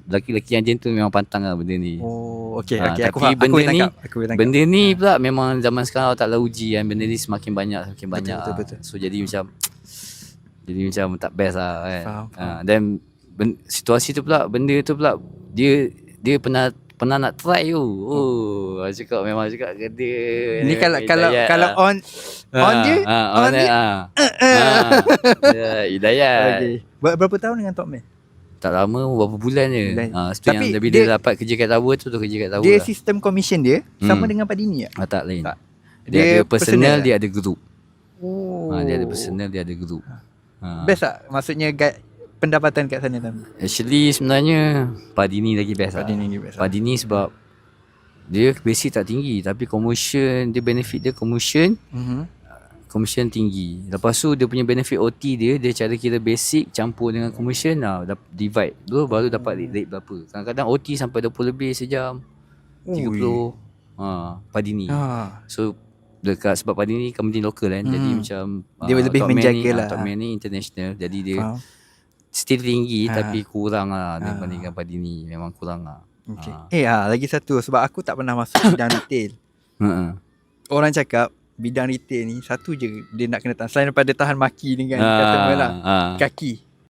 lelaki-lelaki yang gentle memang pantang lah benda ni. Oh, okey. Aku Aku boleh tangkap. Aku boleh tangkap. Benda ni pula memang zaman sekarang taklah uji kan. Benda ni semakin banyak Betul. So jadi macam tak best lah kan. Faham. Dan situasi tu pula, benda tu pula dia pernah nak try tu. Memang cakap ke dia. Ni kalau on dia. Hidayat. Okey. Berapa tahun dengan Tok Mel? Tak lama, berapa bulan je. Tapi yang dia dapat kerja kat tower tu kerja kat tower. Dia sistem commission dia sama dengan Pak Dini tak? Tak lain. Tak. Dia ada personal, dia ada group. Oh. Dia ada personal, dia ada group. Best tak? Maksudnya pendapatan kat sana tu? Actually sebenarnya Pak Dini lagi best. Pak Dini sebab dia basic tak tinggi tapi commission, dia benefit dia commission. Commission tinggi. Lepas tu dia punya benefit OT dia cara kira basic campur dengan commission divide. Dulu baru dapat rate berapa. Kadang-kadang OT sampai 20 lebih sejam. 30. Pak Dini. So dekat sebab Pak Dini company lokal kan. Jadi macam dia lebih menjaga lah. Top Man ni international. Jadi dia still tinggi tapi kurang lah dibandingkan Pak Dini. Memang kurang lah. Okay. Lagi satu sebab aku tak pernah masuk bidang retail. Orang cakap bidang retail ni satu je dia nak kena tahan selain daripada tahan maki dengan customer lah. Kaki.